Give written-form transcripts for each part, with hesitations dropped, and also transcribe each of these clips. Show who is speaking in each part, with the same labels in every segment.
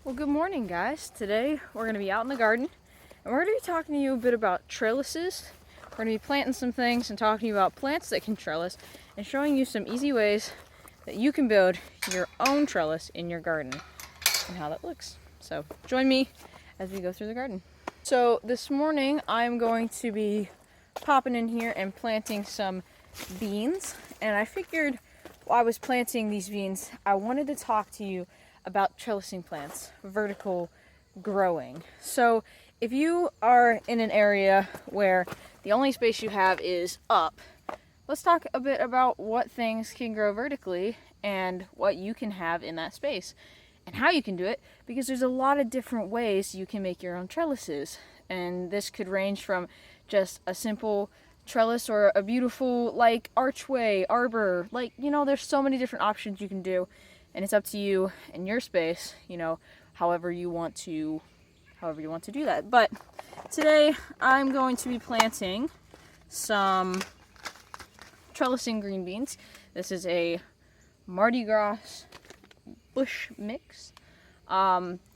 Speaker 1: Well, good morning, guys. Today we're going to be out in the garden and we're going to be talking to you a bit about trellises. We're going to be planting some things and talking to you about plants that can trellis and showing you some easy ways that you can build your own trellis in your garden and how that looks. So join me as we go through the garden. So this morning I'm going to be popping in here and planting some beans, and I figured while I was planting these beans I wanted to talk to you about trellising plants, vertical growing. So if you are in an area where the only space you have is up, let's talk a bit about what things can grow vertically and what you can have in that space and how you can do it, because there's a lot of different ways you can make your own trellises. And this could range from just a simple trellis or a beautiful like archway, arbor, there's so many different options you can do. And it's up to you and your space, however you want to do that. But today I'm going to be planting some trellising green beans. This is a Mardi Gras bush mix.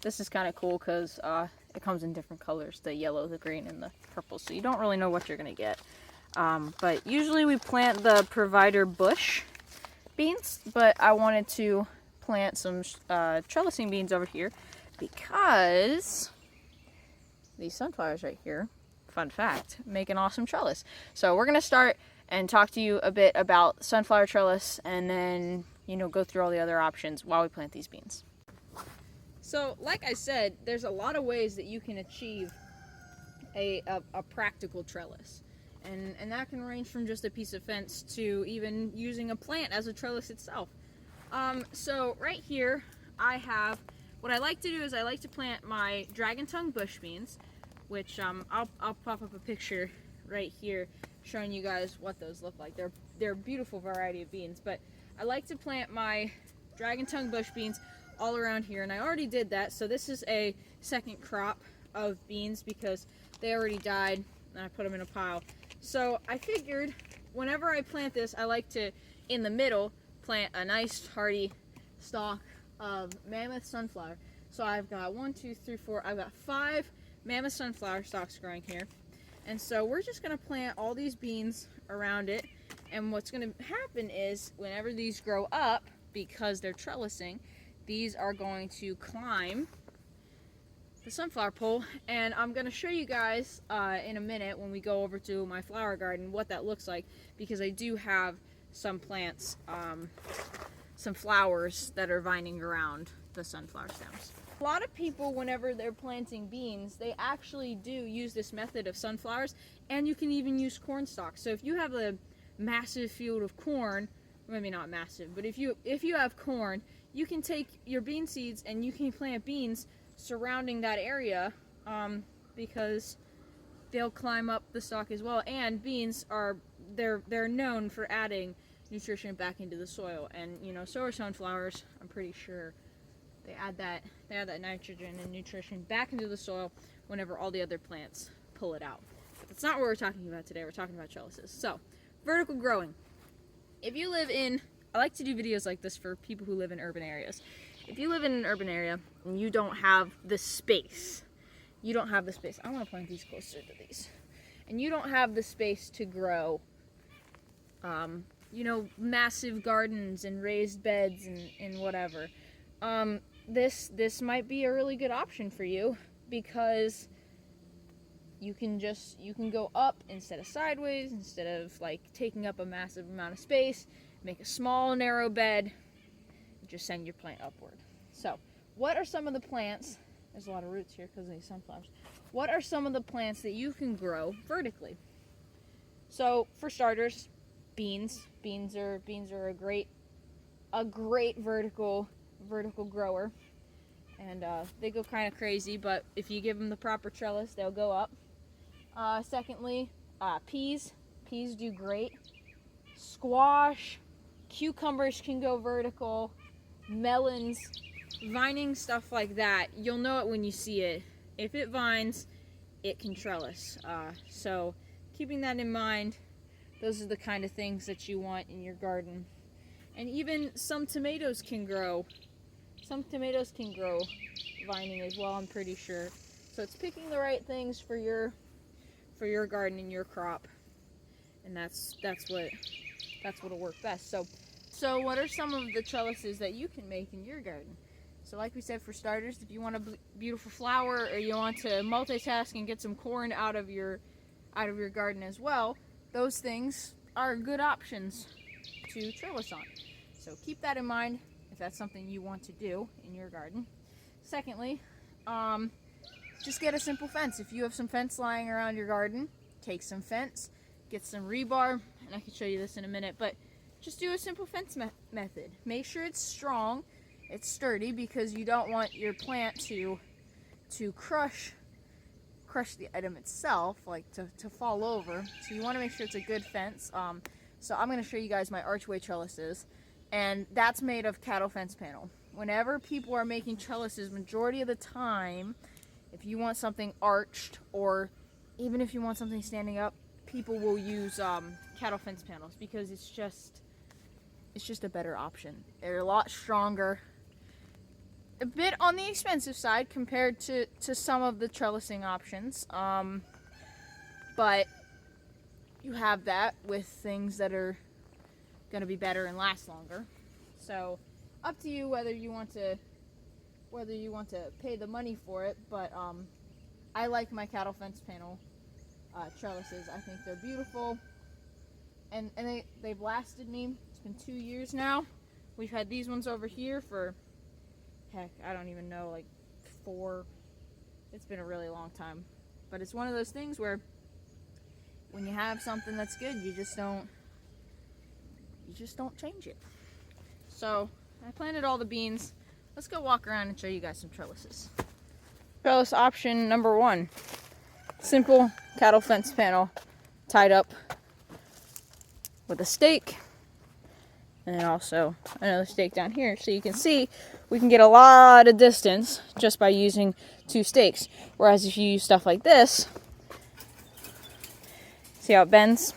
Speaker 1: This is kind of cool because it comes in different colors, the yellow, the green, and the purple, so you don't really know what you're going to get. But usually we plant the provider bush beans, but I wanted to plant some trellising beans over here because these sunflowers right here, fun fact, make an awesome trellis. So we're going to start and talk to you a bit about sunflower trellis and then, go through all the other options while we plant these beans. So like I said, there's a lot of ways that you can achieve a practical trellis. And that can range from just a piece of fence to even using a plant as a trellis itself. So right here what I like to do is I like to plant my dragon tongue bush beans, which I'll pop up a picture right here showing you guys what those look like. They're a beautiful variety of beans, but I like to plant my dragon tongue bush beans all around here, and I already did that. So this is a second crop of beans because they already died and I put them in a pile. So I figured whenever I plant this, I like to, in the middle, plant a nice hearty stalk of mammoth sunflower. So I've got 5 mammoth sunflower stalks growing here. And so we're just going to plant all these beans around it. And what's going to happen is whenever these grow up, because they're trellising, these are going to climb the sunflower pole, and I'm going to show you guys in a minute when we go over to my flower garden what that looks like, because I do have some plants, some flowers that are vining around the sunflower stems. A lot of people, whenever they're planting beans, they actually do use this method of sunflowers, and you can even use corn stalks. So if you have a massive field of corn, maybe not massive, but if you have corn, you can take your bean seeds and you can plant beans surrounding that area, because they'll climb up the stalk as well. And beans they're known for adding nutrition back into the soil, and so are sunflowers. I'm pretty sure they add that nitrogen and nutrition back into the soil whenever all the other plants pull it out. But that's not what we're talking about today. We're talking about trellises. So vertical growing. If you live in, I like to do videos like this for people who live in urban areas. If you live in an urban area and you don't have the space, I want to plant these closer to these, and you don't have the space to grow, massive gardens and raised beds and whatever, this might be a really good option for you, because you can go up instead of sideways, instead of taking up a massive amount of space. Make a small narrow bed, just send your plant upward. So what are some of the plants, there's a lot of roots here because of these sunflowers, what are some of the plants that you can grow vertically? So for starters, beans are a great vertical grower, and they go kind of crazy, but if you give them the proper trellis, they'll go up. Secondly, peas do great. Squash, cucumbers can go vertical, melons, vining, stuff like that. You'll know it when you see it. If it vines, it can trellis. So keeping that in mind, those are the kind of things that you want in your garden. And even some tomatoes can grow Some tomatoes can grow vining as well, I'm pretty sure. So it's picking the right things for your garden and your crop, and that's what'll work best. So what are some of the trellises that you can make in your garden? So like we said, for starters, if you want a beautiful flower, or you want to multitask and get some corn out of your garden as well, those things are good options to trellis on. So keep that in mind if that's something you want to do in your garden. Secondly, just get a simple fence. If you have some fence lying around your garden, take some fence, get some rebar, and I can show you this in a minute, but just do a simple fence method. Make sure it's strong, it's sturdy, because you don't want your plant to crush the item itself, like to fall over. So you want to make sure it's a good fence. So I'm going to show you guys my archway trellises, and that's made of cattle fence panel. Whenever people are making trellises, majority of the time, if you want something arched, or even if you want something standing up, people will use cattle fence panels, because it's just a better option. They're a lot stronger, a bit on the expensive side compared to some of the trellising options, but you have that with things that are going to be better and last longer. So up to you whether you want to pay the money for it, but I like my cattle fence panel trellises. I think they're beautiful, and they've lasted me. It's been 2 years now. We've had these ones over here for, heck, I don't even know, like 4. It's been a really long time. But it's one of those things where when you have something that's good, you just don't change it. So I planted all the beans. Let's go walk around and show you guys some trellises. Trellis option number 1. Simple cattle fence panel tied up with a stake, and then also another stake down here, so you can see we can get a lot of distance just by using 2 stakes. Whereas if you use stuff like this, see how it bends?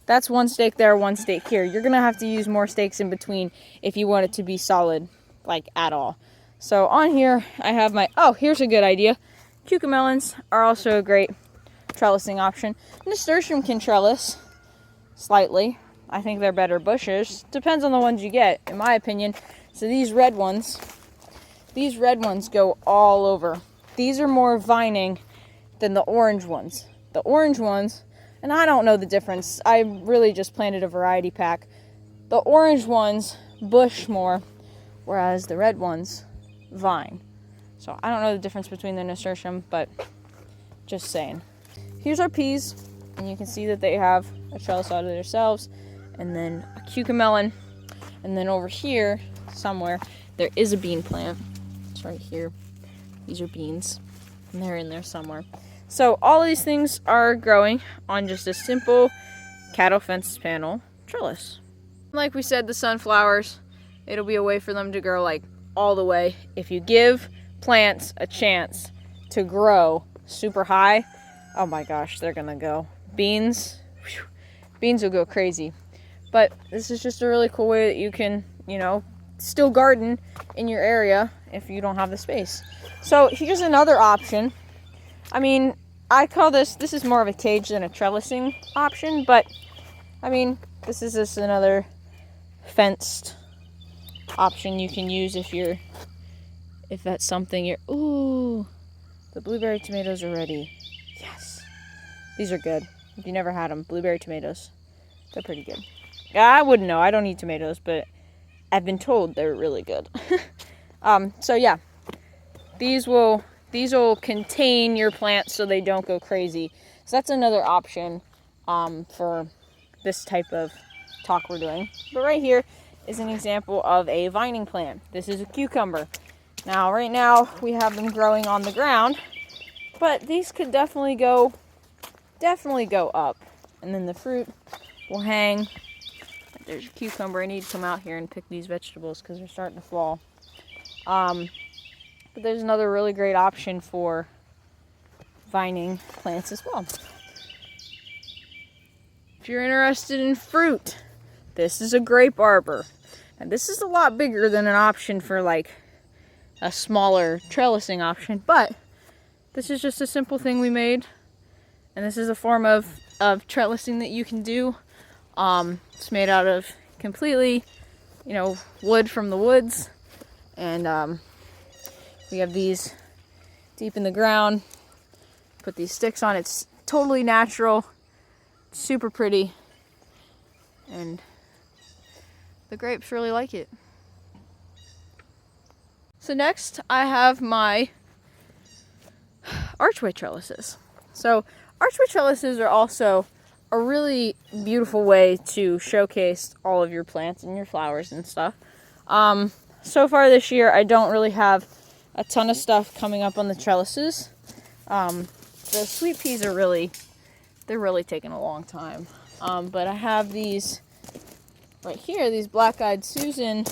Speaker 1: That's 1 stake there, 1 stake here. You're gonna have to use more stakes in between if you want it to be solid, like at all. So on here I have my, oh, here's a good idea. Cucamelons are also a great trellising option. Nasturtium can trellis slightly. I think they're better bushes. Depends on the ones you get, in my opinion. So these red ones go all over. These are more vining than the orange ones. The orange ones, and I don't know the difference. I really just planted a variety pack. The orange ones bush more, whereas the red ones vine. So I don't know the difference between the nasturtium, but just saying. Here's our peas, and you can see that they have a trellis out of themselves, and then a cucamelon, and then over here somewhere there is a bean plant. It's right here. These are beans, and they're in there somewhere. So all of these things are growing on just a simple cattle fence panel trellis. Like we said, the sunflowers, it'll be a way for them to grow like all the way. If you give plants a chance to grow super high, oh my gosh, they're gonna go. Beans, whew, beans will go crazy. But this is just a really cool way that you can, still garden in your area if you don't have the space. So here's another option. I mean, I call this is more of a cage than a trellising option, but I mean, this is just another fenced option you can use if that's something ooh, the blueberry tomatoes are ready. Yes. These are good. If you never had them, blueberry tomatoes, they're pretty good. I wouldn't know. I don't eat tomatoes, but I've been told they're really good. So yeah, these will contain your plants so they don't go crazy. So that's another option for this type of talk we're doing. But right here is an example of a vining plant. This is a cucumber. Now, right now we have them growing on the ground, but these could definitely go up, and then the fruit will hang. There's a cucumber. I need to come out here and pick these vegetables because they're starting to fall. But there's another really great option for vining plants as well. If you're interested in fruit, this is a grape arbor. And this is a lot bigger than an option for like a smaller trellising option, but this is just a simple thing we made, and this is a form of trellising that you can do. It's made out of completely, wood from the woods, and we have these deep in the ground. Put these sticks on. It's totally natural, super pretty, and the grapes really like it. So next I have my archway trellises. So archway trellises are also a really beautiful way to showcase all of your plants and your flowers and stuff. So far this year I don't really have a ton of stuff coming up on the trellises. The sweet peas are they're really taking a long time. But I have these right here, these black-eyed Susan,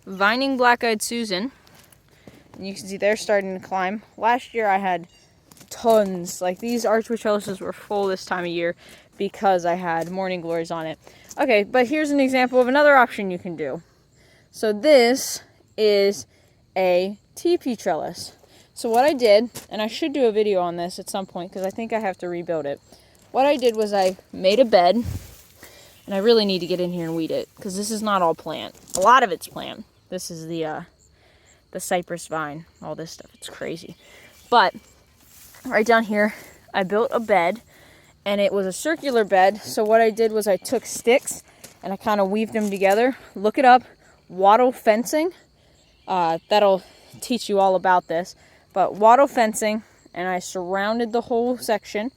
Speaker 1: vining black-eyed Susan. And you can see they're starting to climb. Last year I had tons. Like, these archway trellises were full this time of year because I had morning glories on it. Okay, but here's an example of another option you can do. So this is a teepee trellis. So what I did, and I should do a video on this at some point because I think I have to rebuild it. What I did was I made a bed, and I really need to get in here and weed it because this is not all plant. A lot of it's plant. This is the cypress vine, all this stuff. It's crazy. But right down here, I built a bed, and it was a circular bed. So what I did was I took sticks and I kind of weaved them together. Look it up, wattle fencing. That'll teach you all about this. But wattle fencing, and I surrounded the whole section.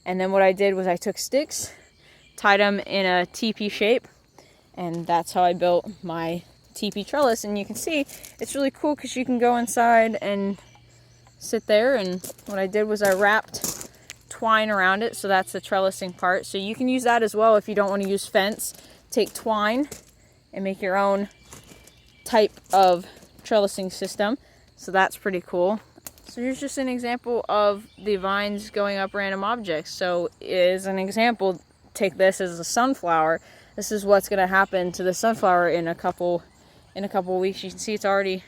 Speaker 1: And then what I did was I took sticks, tied them in a teepee shape, and that's how I built my teepee trellis. And you can see it's really cool because you can go inside and sit there. And what I did was I wrapped twine around it, so that's the trellising part. So you can use that as well if you don't want to use fence. Take twine and make your own type of trellising system. So that's pretty cool. So here's just an example of the vines going up random objects. So as an example, take this as a sunflower. This is what's going to happen to the sunflower in a couple weeks. You can see it's already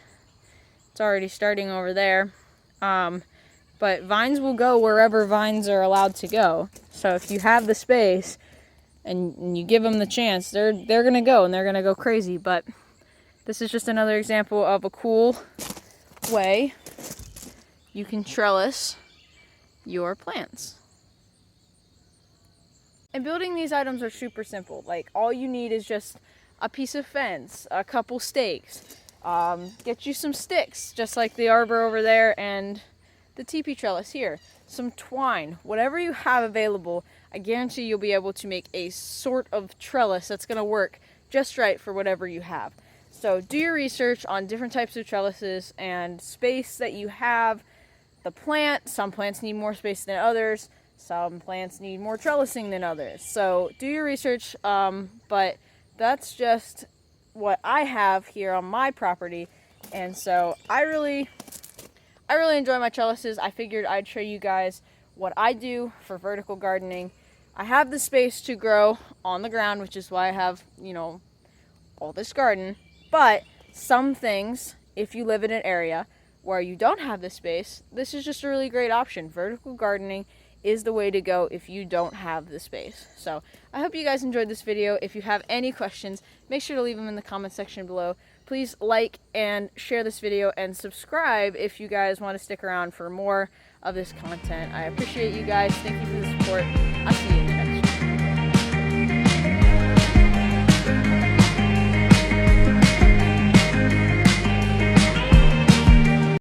Speaker 1: starting over there. But vines will go wherever vines are allowed to go. So if you have the space and you give them the chance, they're going to go, and they're going to go crazy. But this is just another example of a cool way you can trellis your plants. And building these items are super simple. Like, all you need is just a piece of fence, a couple stakes, get you some sticks, just like the arbor over there and the teepee trellis here, some twine, whatever you have available. I guarantee you'll be able to make a sort of trellis that's going to work just right for whatever you have. So do your research on different types of trellises and space that you have. The plant, some plants need more space than others. Some plants need more trellising than others. So do your research, but that's just what I have here on my property. And so I really enjoy my trellises. I figured I'd show you guys what I do for vertical gardening. I have the space to grow on the ground, which is why I have, all this garden. But some things, if you live in an area where you don't have the space, this is just a really great option. Vertical gardening is the way to go if you don't have the space. So I hope you guys enjoyed this video. If you have any questions, make sure to leave them in the comment section below. Please like and share this video and subscribe if you guys want to stick around for more of this content. I appreciate you guys. Thank you for the support. I'll see you next time.